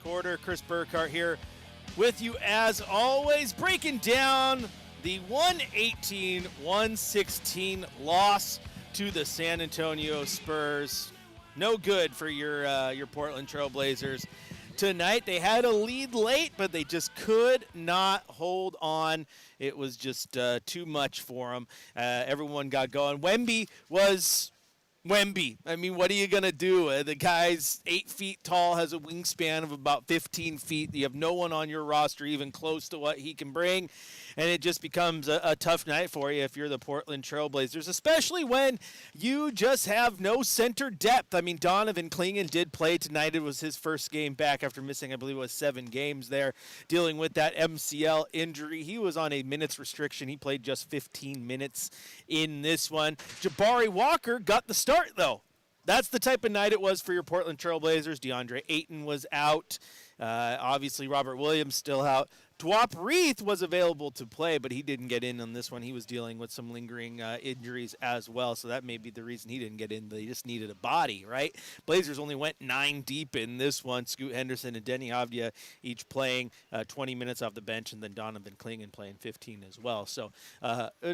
quarter. Chris Burkhardt here with you as always, breaking down the 118-116 loss to the San Antonio Spurs. No good for your Portland Trail Blazers tonight. They had a lead late, but they just could not hold on. It was just too much for them. Everyone got going. Wemby was Wemby. I mean, what are you going to do? The guy's 8 feet tall, has a wingspan of about 15 feet. You have no one on your roster even close to what he can bring, and it just becomes a tough night for you if you're the Portland Trail Blazers, especially when you just have no center depth. I mean, Donovan Clingan did play tonight. It was his first game back after missing, I believe it was 7 games there, dealing with that MCL injury. He was on a minutes restriction. He played just 15 minutes in this one. Jabari Walker got the start, though. That's the type of night it was for your Portland Trail Blazers. DeAndre Ayton was out. Obviously, Robert Williams still out. Dwop Reith was available to play, but he didn't get in on this one. He was dealing with some lingering injuries as well, so that may be the reason he didn't get in. They just needed a body, right? Blazers only went 9 deep in this one. Scoot Henderson and Denny Avdia each playing 20 minutes off the bench, and then Donovan Clingan playing 15 as well. So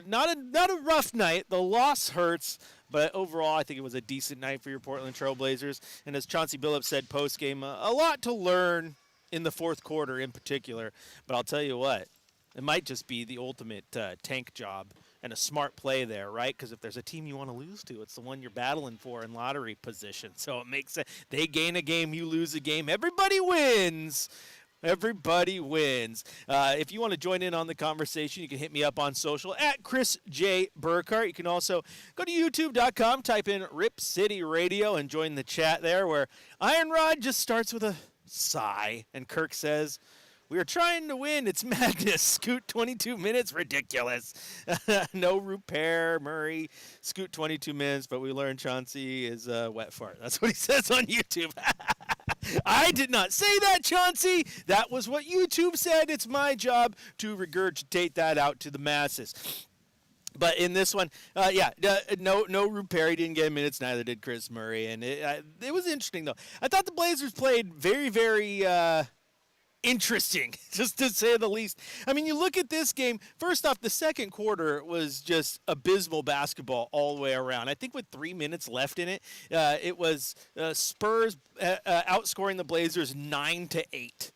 not a rough night. The loss hurts, but overall I think it was a decent night for your Portland Trail Blazers. And as Chauncey Billups said post-game, a lot to learn in the fourth quarter in particular, but I'll tell you what, it might just be the ultimate tank job and a smart play there, right? Because if there's a team you want to lose to, it's the one you're battling for in lottery position. So it makes sense. They gain a game, you lose a game. Everybody wins. Everybody wins. If you want to join in on the conversation, you can hit me up on social at Chris J. Burkhardt. You can also go to youtube.com, type in Rip City Radio, and join the chat there where Iron Rod just starts with a sigh, and Kirk says, "We are trying to win. It's madness. Scoot 22 minutes. Ridiculous." No repair, Murray. Scoot 22 minutes, but we learned Chauncey is a wet fart. That's what he says on YouTube. I did not say that, Chauncey. That was what YouTube said. It's my job to regurgitate that out to the masses. But in this one, no repair. He didn't get minutes. Neither did Chris Murray. And it was interesting, though. I thought the Blazers played very, very interesting, just to say the least. I mean, you look at this game. First off, the second quarter was just abysmal basketball all the way around. I think with 3 minutes left in it, it was Spurs outscoring the Blazers 9-8.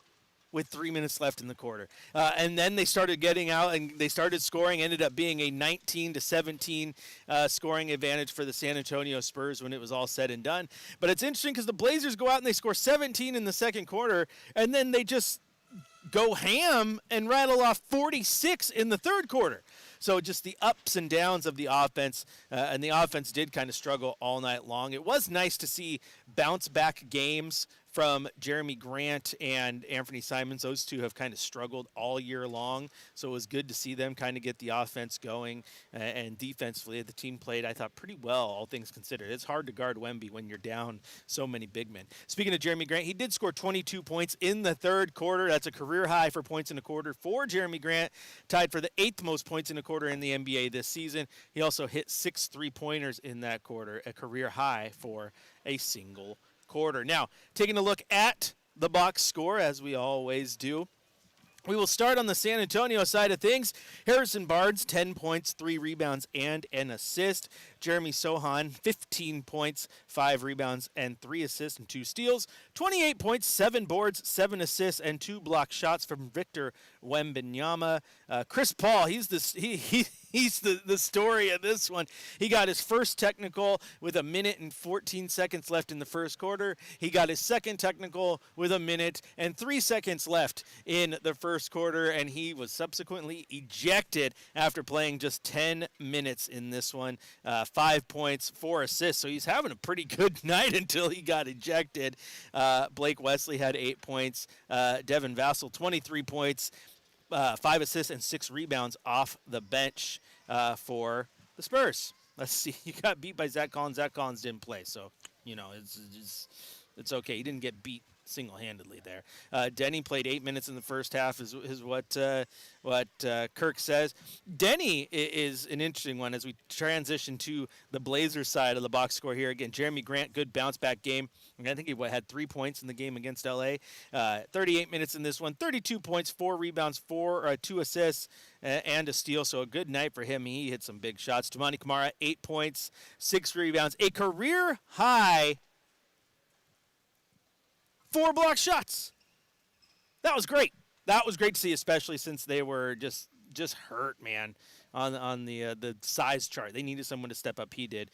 With 3 minutes left in the quarter. And then they started getting out and they started scoring, ended up being a 19-17 scoring advantage for the San Antonio Spurs when it was all said and done. But it's interesting because the Blazers go out and they score 17 in the second quarter, and then they just go ham and rattle off 46 in the third quarter. So just the ups and downs of the offense, and the offense did kind of struggle all night long. It was nice to see bounce-back games from Jeremy Grant and Anthony Simons. Those two have kind of struggled all year long, so it was good to see them kind of get the offense going. And defensively, the team played, I thought, pretty well, all things considered. It's hard to guard Wemby when you're down so many big men. Speaking of Jeremy Grant, he did score 22 points in the third quarter. That's a career high for points in a quarter for Jeremy Grant, tied for the 8th most points in a quarter in the NBA this season. He also hit 6 three-pointers in that quarter, a career high for a single quarter. Now, taking a look at the box score, as we always do. We will start on the San Antonio side of things. Harrison Barnes, 10 points, 3 rebounds, and an assist. Jeremy Sohan, 15 points, 5 rebounds, and 3 assists and 2 steals. 28 points, 7 boards, 7 assists, and 2 block shots from Victor Wembanyama. Chris Paul, he's the story of this one. He got his first technical with 1 minute and 14 seconds left in the first quarter. He got his second technical with 1 minute and 3 seconds left in the first quarter, and he was subsequently ejected after playing just 10 minutes in this one. 5 points, 4 assists, so he's having a pretty good night until he got ejected. Blake Wesley had 8 points. Devin Vassell, 23 points. 5 assists and 6 rebounds off the bench for the Spurs. Let's see. You got beat by Zach Collins. Zach Collins didn't play, so, it's okay. He didn't get beat single-handedly there. Denny played 8 minutes in the first half, is what Kirk says. Denny is an interesting one as we transition to the Blazers side of the box score here. Again, Jeremy Grant, good bounce-back game. I think he had 3 points in the game against LA. 38 minutes in this one, 32 points, 4 rebounds, 2 assists, and a steal. So a good night for him. He hit some big shots. Toumani Camara, 8 points, 6 rebounds, a career high 4 block shots. That was great. That was great to see, especially since they were just hurt, man, on the size chart. They needed someone to step up. He did.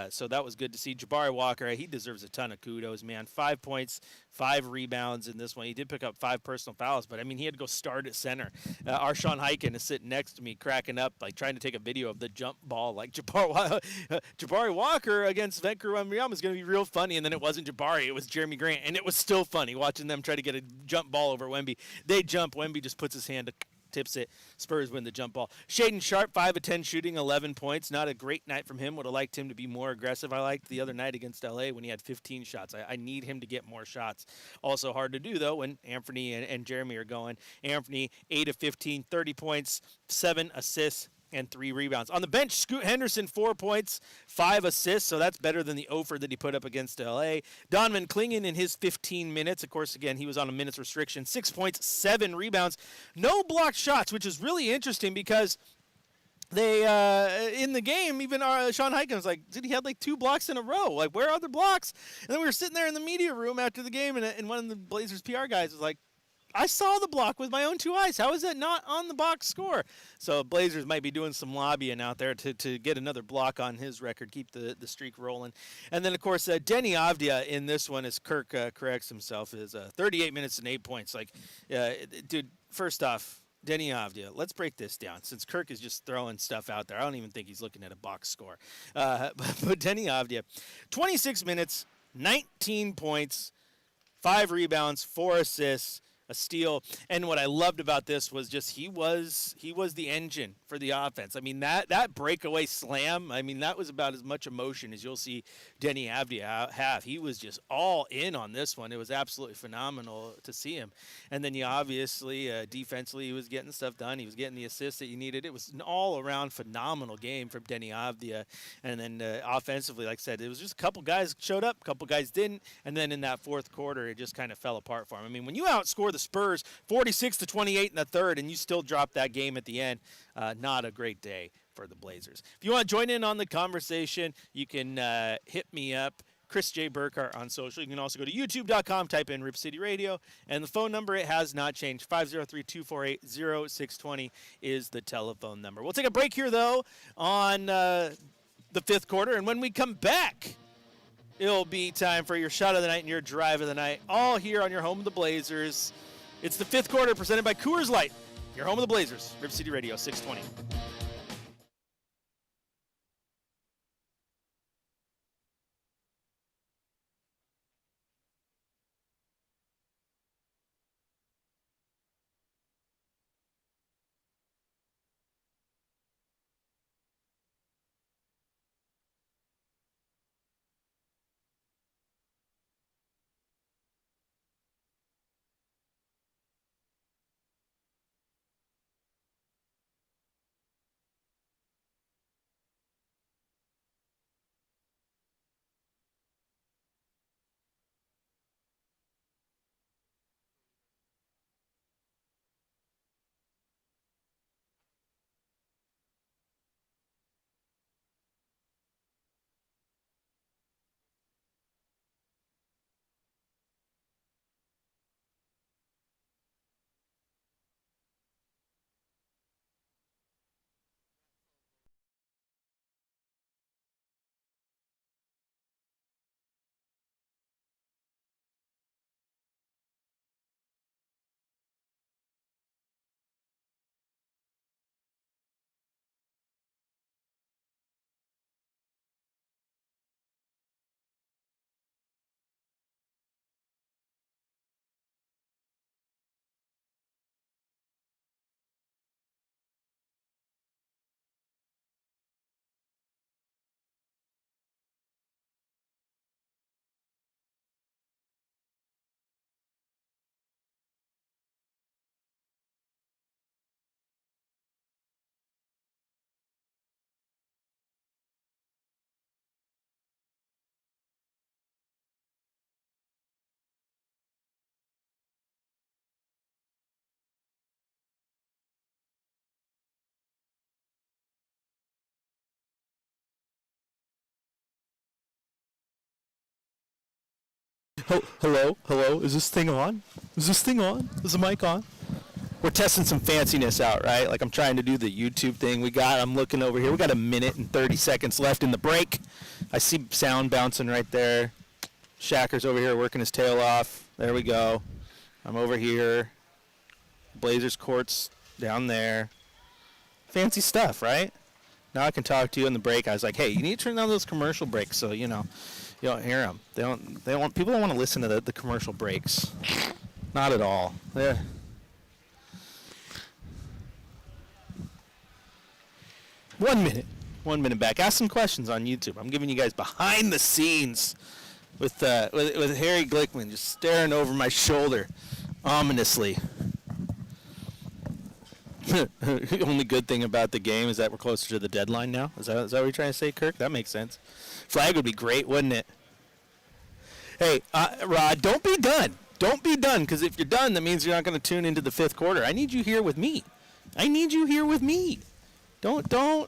So that was good to see. Jabari Walker, he deserves a ton of kudos, man. 5 points, 5 rebounds in this one. He did pick up 5 personal fouls, but, I mean, he had to go start at center. Arshawn Hyken is sitting next to me cracking up, like trying to take a video of the jump ball. Like, Jabari Walker against Vancouver Wembanyama is going to be real funny, and then it wasn't Jabari. It was Jeremy Grant, and it was still funny watching them try to get a jump ball over Wemby. They jump. Wemby just puts his hand tips it. Spurs win the jump ball. Shaedon Sharpe, 5 of 10 shooting, 11 points. Not a great night from him. Would have liked him to be more aggressive. I liked the other night against LA when he had 15 shots. I need him to get more shots. Also hard to do, though, when Anthony and Jeremy are going. Anthony, 8 of 15, 30 points, 7 assists, and 3 rebounds. On the bench, Scoot Henderson, 4 points, 5 assists, so that's better than the offer that he put up against LA. Donovan Clingan in his 15 minutes. Of course, again, he was on a minutes restriction. 6 points, 7 rebounds. No blocked shots, which is really interesting because they, in the game, even Sean Hyken was like, dude, he had like 2 blocks in a row. Like, where are the blocks? And then we were sitting there in the media room after the game, and one of the Blazers PR guys was like, I saw the block with my own 2 eyes. How is that not on the box score? So Blazers might be doing some lobbying out there to get another block on his record, keep the streak rolling. And then, of course, Denny Avdia in this one, as Kirk corrects himself, is 38 minutes and 8 points. Like, dude, first off, Denny Avdia, let's break this down. Since Kirk is just throwing stuff out there, I don't even think he's looking at a box score. But Denny Avdia, 26 minutes, 19 points, 5 rebounds, 4 assists, a steal. And what I loved about this was just he was the engine for the offense. I mean, that breakaway slam, I mean, that was about as much emotion as you'll see Denny Avdia have. He was just all in on this one. It was absolutely phenomenal to see him. And then you obviously, defensively, he was getting stuff done. He was getting the assists that you needed. It was an all-around phenomenal game from Denny Avdia. And then offensively, like I said, it was just a couple guys showed up, a couple guys didn't. And then in that fourth quarter, it just kind of fell apart for him. I mean, when you outscore the Spurs 46-28 in the third and you still drop that game at the end, not a great day for the Blazers. If you want to join in on the conversation, you can hit me up, Chris J. Burkhardt on social. You can also go to youtube.com, type in Rip City Radio, and the phone number, it has not changed. 503-248-0620 is the telephone number. We'll take a break here, though, on the fifth quarter, and when we come back, it'll be time for your shot of the night and your drive of the night, all here on your home of the Blazers. It's the fifth quarter presented by Coors Light, your home of the Blazers, Rip City Radio 620. Hello. Is this thing on? Is the mic on? We're testing some fanciness out, right? Like I'm trying to do the YouTube thing. I'm looking over here. We got a minute and 30 seconds left in the break. I see sound bouncing right there. Shacker's over here working his tail off. There we go. I'm over here. Blazers court's down there. Fancy stuff, right? Now I can talk to you in the break. I was like, hey, you need to turn down those commercial breaks so, you don't hear them. People don't want to listen to the commercial breaks. Not at all. Yeah. One minute back. Ask some questions on YouTube. I'm giving you guys behind the scenes with Harry Glickman just staring over my shoulder ominously. The only good thing about the game is that we're closer to the deadline now. Is that what you're trying to say, Kirk? That makes sense. Flag would be great, wouldn't it? Hey, Rod, don't be done. Don't be done, because if you're done, that means you're not going to tune into the fifth quarter. I need you here with me. Don't. How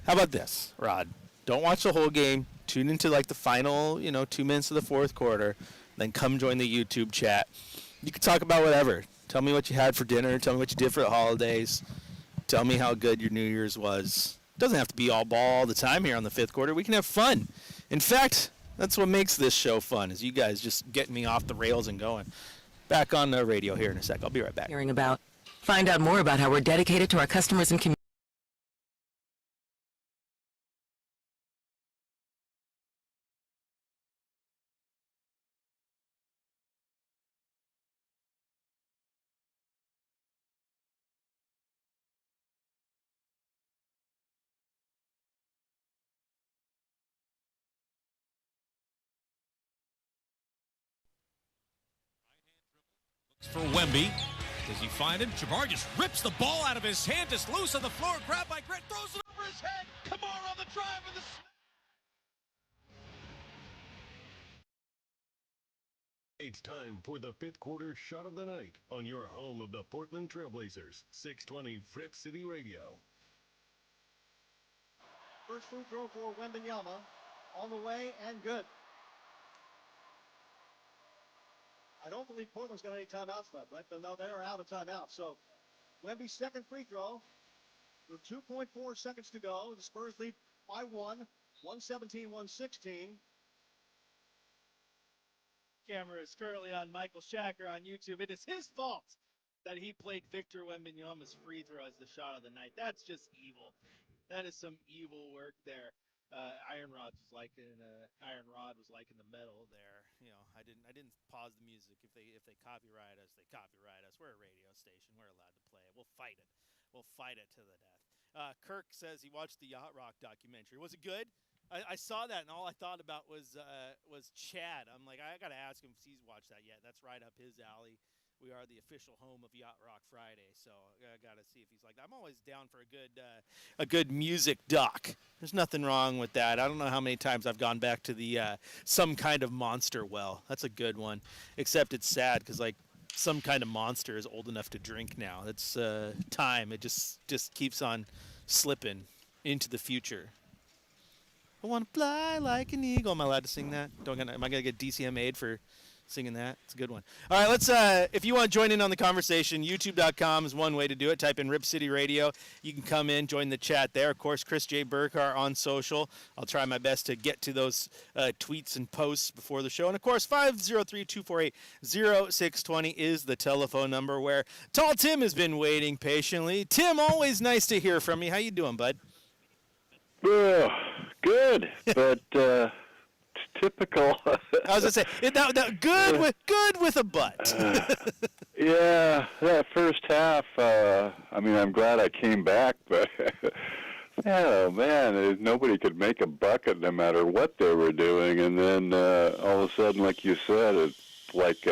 about this, Rod? Don't watch the whole game. Tune into like the final, 2 minutes of the fourth quarter. Then come join the YouTube chat. You can talk about whatever. Tell me what you had for dinner. Tell me what you did for the holidays. Tell me how good your New Year's was. It doesn't have to be all ball all the time here on the fifth quarter. We can have fun. In fact, that's what makes this show fun, is you guys just getting me off the rails and going. Back on the radio here in a sec. I'll be right back. Find out more about how we're dedicated to our customers and community. For Wemby. Does he find him? Jabbar just rips the ball out of his hand. Just loose on the floor. Grabbed by Grant. Throws it over his head. Kamara on the drive and the... It's time for the fifth quarter shot of the night on your home of the Portland Trailblazers, 620 Rip City Radio. First free throw for Wembanyama. On the way and good. I don't believe Portland's got any timeouts left, right? But no, they're out of timeout. So Wemby's second free throw with 2.4 seconds to go. The Spurs lead by 117-116. Camera is currently on Michael Shacker on YouTube. It is his fault that he played Victor Wembanyama's free throw as the shot of the night. That's just evil. That is some evil work there. Iron Rod was like in the metal there. I didn't pause the music. If they copyright us, they copyright us. We're a radio station. We're allowed to play it. We'll fight it. We'll fight it to the death. Kirk says he watched the Yacht Rock documentary. Was it good? I saw that, and all I thought about was Chad. I'm like, I got to ask him if he's watched that yet. That's right up his alley. We are the official home of Yacht Rock Friday, so I got to see if he's like that. I'm always down for a good music doc. There's nothing wrong with that. I don't know how many times I've gone back to the Some Kind of Monster well. That's a good one, except it's sad because, like, Some Kind of Monster is old enough to drink now. It's time. It just keeps on slipping into the future. I want to fly like an eagle. Am I allowed to sing that? Am I going to get DCMA'd for singing that? It's a good one. All right, let's. If you want to join in on the conversation, youtube.com is one way to do it. Type in Rip City Radio. You can come in, join the chat there. Of course, Chris J. Burkhardt on social. I'll try my best to get to those tweets and posts before the show. And, of course, 503-248-0620 is the telephone number where Tall Tim has been waiting patiently. Tim, always nice to hear from you. How you doing, bud? Good, but typical. I was gonna say good with a butt. Yeah, that first half. I'm glad I came back, but oh man, nobody could make a bucket no matter what they were doing, and then all of a sudden, like you said, it's like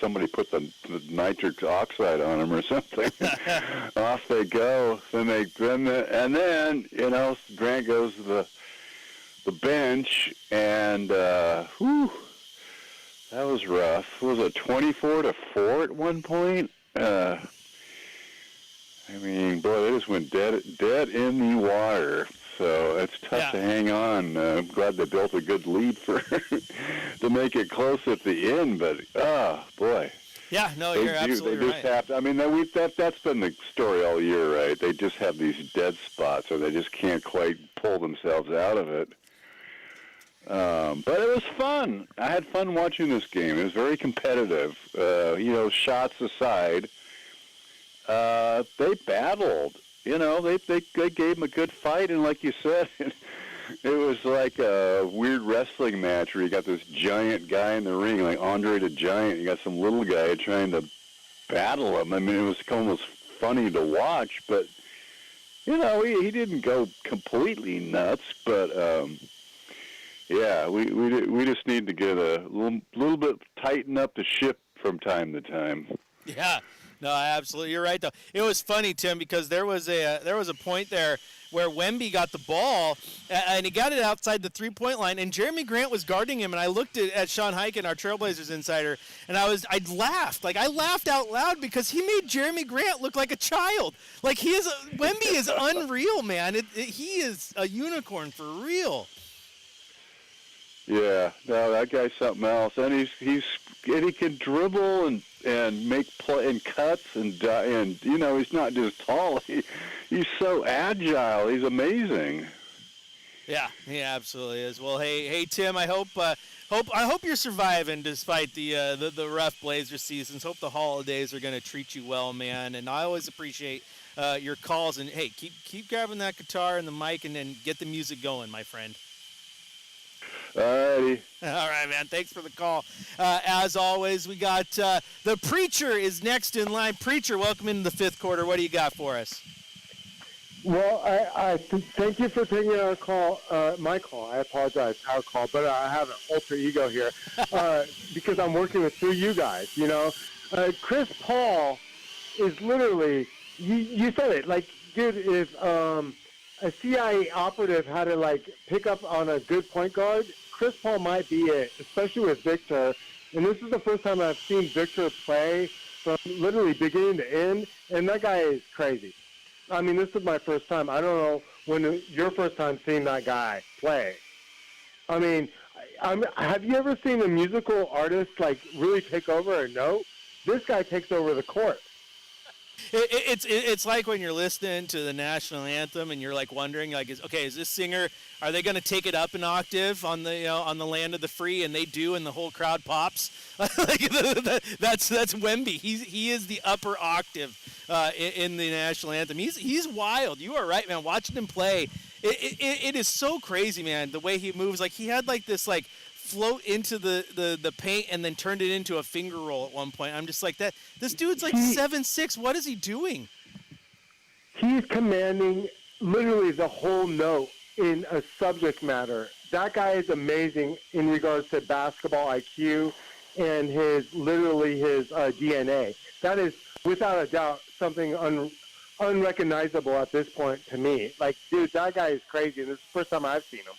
somebody put the nitric oxide on them or something. Off they go. Then Grant goes to the bench, and that was rough. Was it 24-4 at one point? Boy, they just went dead in the water. So it's tough to hang on. I'm glad they built a good lead for to make it close at the end, but boy. Yeah, no, you're absolutely right. I mean, that's been the story all year, right? They just have these dead spots, or they just can't quite pull themselves out of it. But it was fun. I had fun watching this game. It was very competitive. Shots aside, they battled. They gave them a good fight, and like you said, it was like a weird wrestling match where you got this giant guy in the ring, like Andre the Giant. You got some little guy trying to battle him. I mean, it was almost funny to watch, but he didn't go completely nuts. But we just need to get a little bit tighten up the ship from time to time. Yeah. No, absolutely. You're right, though. It was funny, Tim, because there was a point there where Wemby got the ball, and he got it outside the three-point line, and Jeremy Grant was guarding him, and I looked at Sean Hyken, our Trailblazers insider, and I laughed. Like, I laughed out loud because he made Jeremy Grant look like a child. Like, Wemby is unreal, man. He is a unicorn for real. Yeah, no, that guy's something else, and he can dribble and make play and cuts and he's not just tall. He's so agile. He's amazing. Yeah, he absolutely is. Well, hey, Tim, I hope you're surviving despite the rough Blazer seasons. Hope the holidays are going to treat you well, man. And I always appreciate your calls. And hey, keep grabbing that guitar and the mic, and then get the music going, my friend. Alrighty. All right, man. Thanks for the call. As always, we got the Preacher is next in line. Preacher, welcome into the fifth quarter. What do you got for us? Well, I thank you for taking our call, my call. I apologize, our call, but I have an alter ego here because I'm working with you guys. Chris Paul is literally. You said it. Like, dude, if a CIA operative had to pick up on a good point guard, Chris Paul might be it, especially with Victor. And this is the first time I've seen Victor play from literally beginning to end, and that guy is crazy. I mean, this is my first time. I don't know when your first time seeing that guy play. I mean, have you ever seen a musical artist really take over a note? This guy takes over the court. It's like when you're listening to the national anthem and you're wondering is this singer, are they going to take it up an octave on the on the land of the free, and they do, and the whole crowd pops. That's Wemby. He is the upper octave in the national anthem. He's wild. You are right, man. Watching him play, it is so crazy, man. The way he moves, he had this float into the paint and then turned it into a finger roll at one point. I'm just like that. This dude's 7'6". What is he doing? He's commanding literally the whole note in a subject matter. That guy is amazing in regards to basketball IQ and his DNA. That is without a doubt something unrecognizable at this point to me. Dude, that guy is crazy, and this is the first time I've seen him.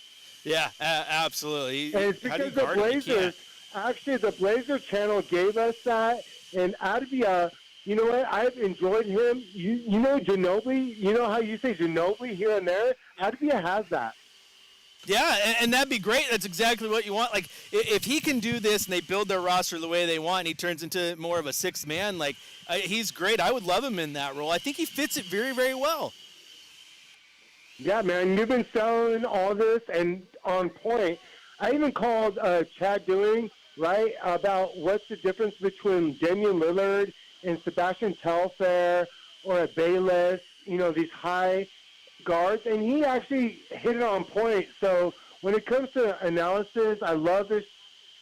Yeah, absolutely. And it's because the Blazers, actually, the Blazer channel gave us that. And Advia, you know what? I've enjoyed him. You know Ginobili? You know how you say Ginobili here and there? Advia has that. Yeah, and that'd be great. That's exactly what you want. If he can do this and they build their roster the way they want, and he turns into more of a sixth man, he's great. I would love him in that role. I think he fits it very, very well. Yeah, man, you've been selling all this and on point. I even called Chad Doing, right, about what's the difference between Damian Lillard and Sebastian Telfair or a Bayless, these high guards, and he actually hit it on point. So when it comes to analysis, I love this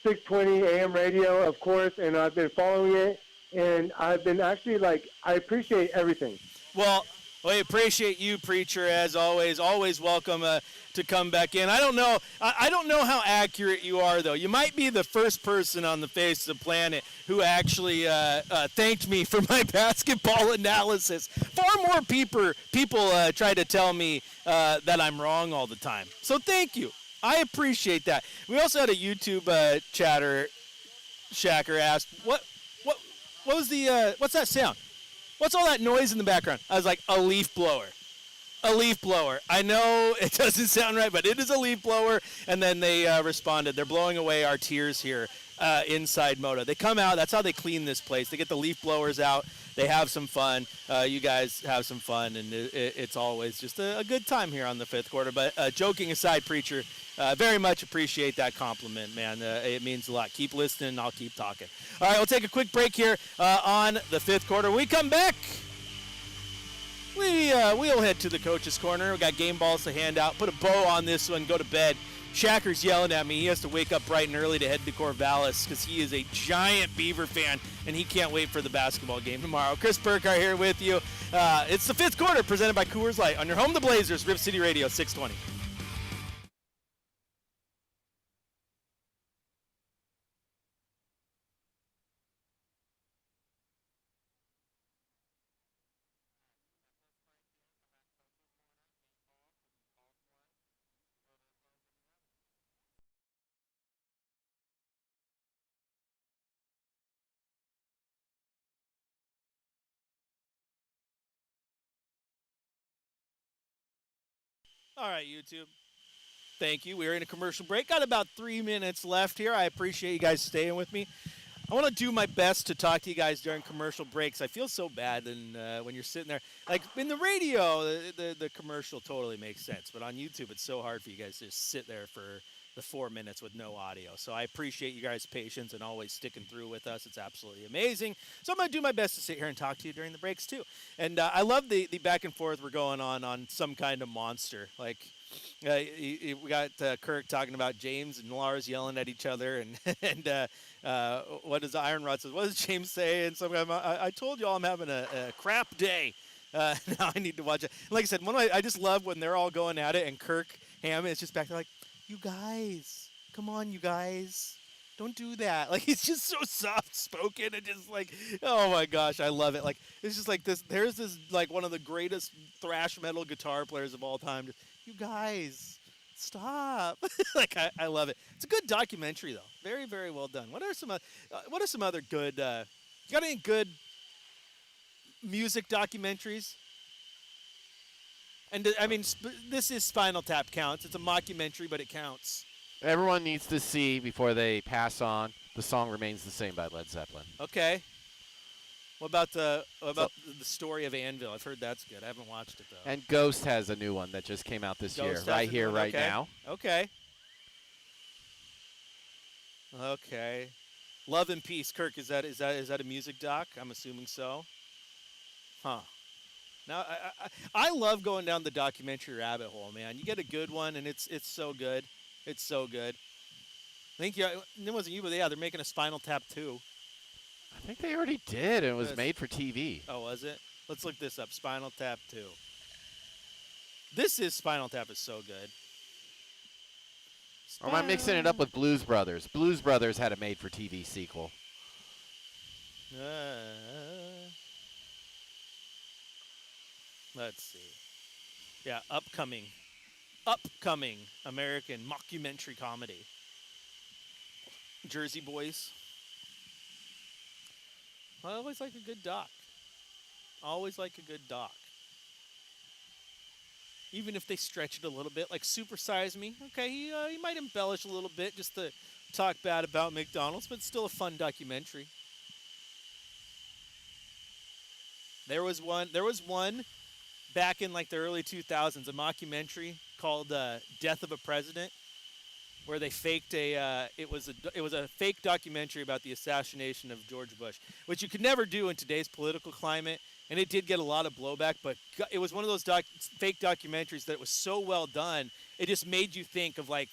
620 AM radio, of course, and I've been following it, and I've been actually I appreciate everything. Well, we appreciate you, Preacher, as always. Always welcome to come back in. I don't know how accurate you are, though. You might be the first person on the face of the planet who actually thanked me for my basketball analysis. Far more people try to tell me that I'm wrong all the time. So thank you. I appreciate that. We also had a YouTube chatter. Shacker asked, what was the what's that sound? What's all that noise in the background? I was like, a leaf blower. A leaf blower. I know it doesn't sound right, but it is a leaf blower. And then they responded. They're blowing away our tears here inside Moto. They come out. That's how they clean this place. They get the leaf blowers out. They have some fun. You guys have some fun, and it's always just a good time here on the fifth quarter. But joking aside, Preacher, very much appreciate that compliment, man. It means a lot. Keep listening. I'll keep talking. All right, we'll take a quick break here on the fifth quarter. When we come back, we'll head to the coach's corner. We got game balls to hand out. Put a bow on this one. Go to bed. Shacker's yelling at me. He has to wake up bright and early to head to Corvallis because he is a giant Beaver fan, and he can't wait for the basketball game tomorrow. Chris Burkhardt here with you. It's the fifth quarter presented by Coors Light on your home, the Blazers, Rip City Radio 620. All right, YouTube. Thank you. We're in a commercial break. Got about 3 minutes left here. I appreciate you guys staying with me. I want to do my best to talk to you guys during commercial breaks. I feel so bad when you're sitting there. Like in the radio, the commercial totally makes sense. But on YouTube, it's so hard for you guys to just sit there for the 4 minutes with no audio. So I appreciate you guys' patience and always sticking through with us. It's absolutely amazing. So I'm going to do my best to sit here and talk to you during the breaks too. And I love the back and forth we're going on some kind of monster. Like we got Kirk talking about James and Lars yelling at each other. And what does Iron Rod says? What does James say? And so I told you all I'm having a crap day. Now I need to watch it. Like I said, I just love when they're all going at it and Kirk Hammond is just back there like, you guys, come on, you guys, don't do that. Like, he's just so soft-spoken and just like, oh my gosh, I love it. Like, it's just like this. There's this like one of the greatest thrash metal guitar players of all time. Just, you guys, stop. Like, I love it. It's a good documentary though. Very, very well done. What are some other good? You got any good music documentaries? And I mean, this is Spinal Tap counts. It's a mockumentary, but it counts. Everyone needs to see before they pass on. The song Remains the Same by Led Zeppelin. Okay. What about the story of Anvil? I've heard that's good. I haven't watched it though. And Ghost has a new one that just came out this year. Right here, right now. Okay. Okay. Love and Peace, Kirk. Is that a music doc? I'm assuming so. Huh. Now, I love going down the documentary rabbit hole, man. You get a good one, and it's so good. It's so good. I think it wasn't you, but yeah, they're making a Spinal Tap 2. I think they already did. It was made for TV. Oh, was it? Let's look this up. Spinal Tap 2. This is Spinal Tap is so good. Or am I mixing it up with Blues Brothers? Blues Brothers had a made for TV sequel. Let's see. Yeah, upcoming American mockumentary comedy. Jersey Boys. I always like a good doc. Always like a good doc. Even if they stretch it a little bit, like Super Size Me. Okay, he might embellish a little bit just to talk bad about McDonald's, but still a fun documentary. There was one back in like the early 2000s, a mockumentary called Death of a President, where they faked it was a fake documentary about the assassination of George Bush, which you could never do in today's political climate, and it did get a lot of blowback, but it was one of those fake documentaries that was so well done, it just made you think of like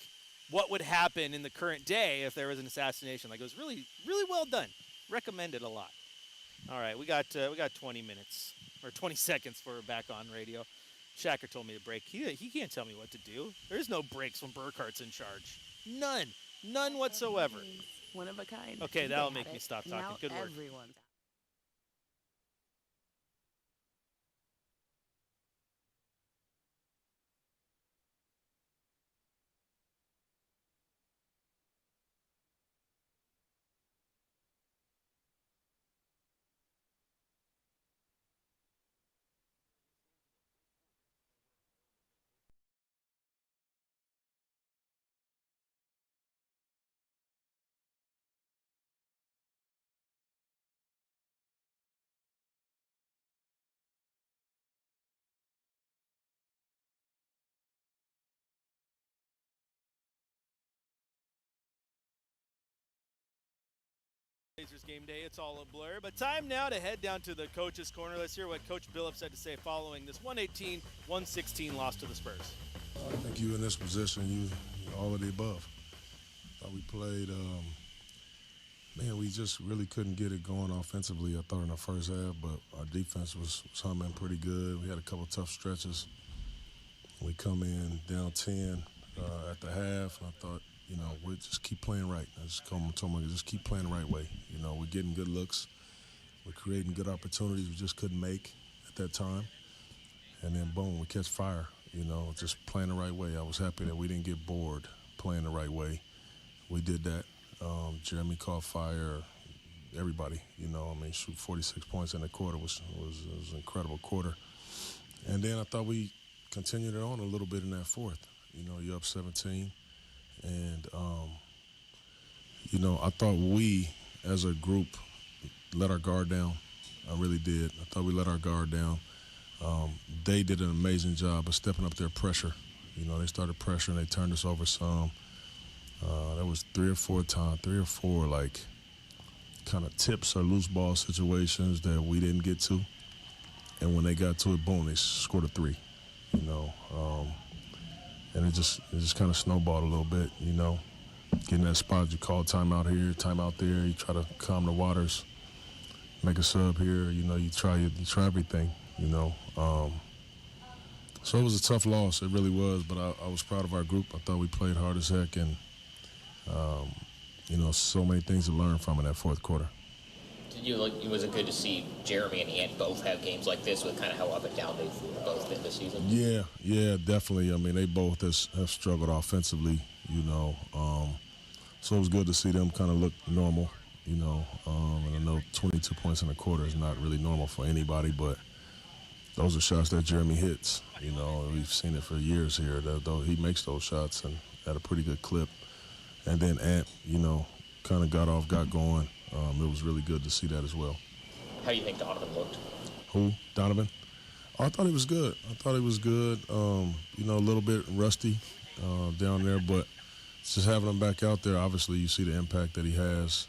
what would happen in the current day if there was an assassination. Like, it was really, really well done. Recommend it a lot. All right, we got 20 minutes. Or 20 seconds for back on radio. Shacker told me to break. He can't tell me what to do. There's no breaks when Burkhardt's in charge. None whatsoever. One of a kind. Okay, that'll make me stop talking. Good work. Everyone's game day. It's all a blur. But time now to head down to the coach's corner. Let's hear what Coach Billups had to say following this 118-116 loss to the Spurs. I think you in this position, you all of the above. Thought we played, we just really couldn't get it going offensively, I thought, in the first half, but our defense was humming pretty good. We had a couple tough stretches. We come in down 10 at the half, and I thought, we'll just keep playing right. I just told them, just keep playing the right way. We're getting good looks. We're creating good opportunities we just couldn't make at that time. And then, boom, we catch fire, just playing the right way. I was happy that we didn't get bored playing the right way. We did that. Jeremy caught fire. Everybody, shoot 46 points in the quarter was an incredible quarter. And then I thought we continued it on a little bit in that fourth. You're up 17. And, I thought we, as a group, let our guard down. I really did. I thought we let our guard down. They did an amazing job of stepping up their pressure. They started pressuring. They turned us over some. There was three or four like kind of tips or loose ball situations that we didn't get to. And when they got to it, boom, they scored a three. And it just kind of snowballed a little bit. Getting that spot, you call timeout here, timeout there. You try to calm the waters, make a sub here. You try everything. So it was a tough loss. It really was. But I was proud of our group. I thought we played hard as heck, and so many things to learn from in that fourth quarter. Was it good to see Jeremy and Ant both have games like this with kind of how up and down they've both been this season? Yeah, definitely. They both have struggled offensively, so it was good to see them kind of look normal, and I know 22 points in a quarter is not really normal for anybody, but those are shots that Jeremy hits. We've seen it for years here. Though he makes those shots and at a pretty good clip. And then Ant, kind of got going. It was really good to see that as well. How do you think Donovan looked? Who? Donovan? Oh, I thought he was good. A little bit rusty down there, but just having him back out there, obviously you see the impact that he has,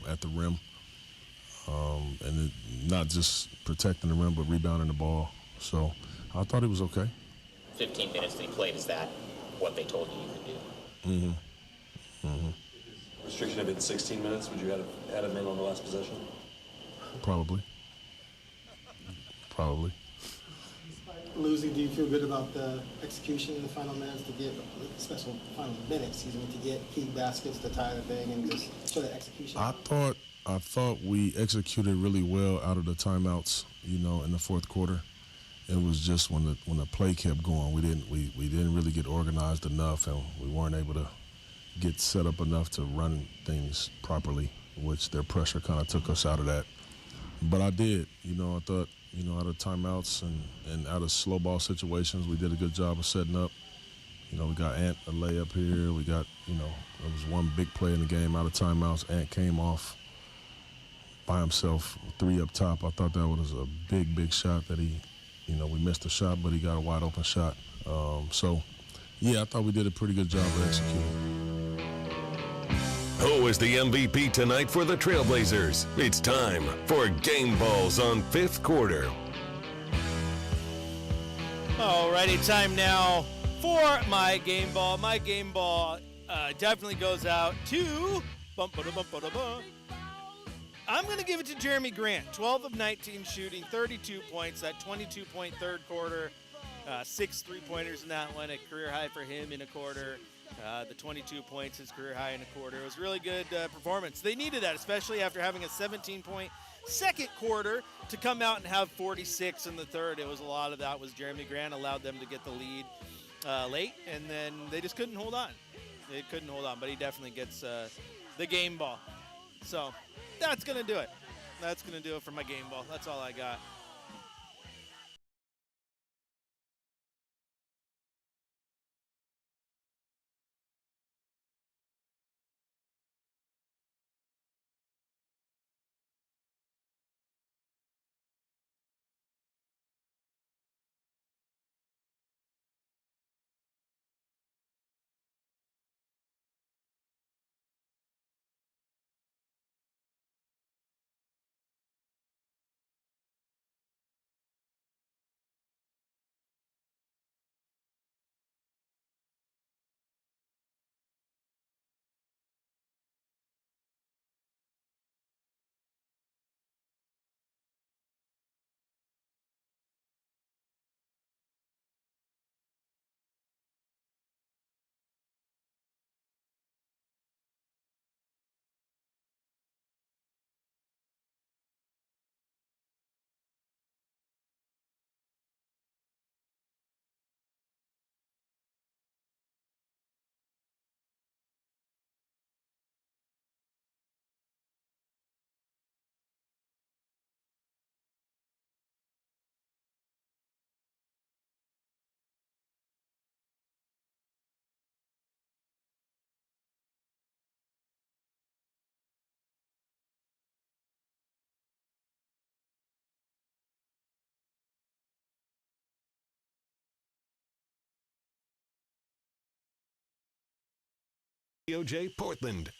at the rim. And not just protecting the rim, but rebounding the ball. So I thought he was okay. 15 minutes that he played, is that what they told you could do? Mm-hmm. Mm-hmm. Restriction had been 16 minutes. Would you have had him in on the last possession? Probably. Losing, do you feel good about the execution in the final minutes to get, special final minutes, to get key baskets to tie the thing and just show that execution? I thought we executed really well out of the timeouts, in the fourth quarter. It was just when the play kept going, we didn't really get organized enough, and we weren't able to get set up enough to run things properly, which their pressure kind of took us out of that. But I did, I thought, out of timeouts and out of slow ball situations, we did a good job of setting up. We got Ant a layup here. We got, there was one big play in the game out of timeouts. Ant came off by himself, three up top. I thought that was a big shot that he, we missed a shot, but he got a wide open shot. I thought we did a pretty good job of executing. Who is the MVP tonight for the Trailblazers? It's time for Game Balls on Fifth Quarter. Alrighty, time now for my game ball. My game ball definitely goes out to... I'm going to give it to Jeremy Grant. 12 of 19 shooting, 32 points, that 22-point third quarter. 6 three-pointers in that one, a career high for him in a quarter. The 22 points, his career high in a quarter. It was really good performance. They needed that, especially after having a 17-point second quarter to come out and have 46 in the third. It was a lot of that was Jeremy Grant allowed them to get the lead late, and then they just couldn't hold on. They couldn't hold on, but he definitely gets the game ball. So that's going to do it. That's going to do it for my game ball. That's all I got. OJ Portland.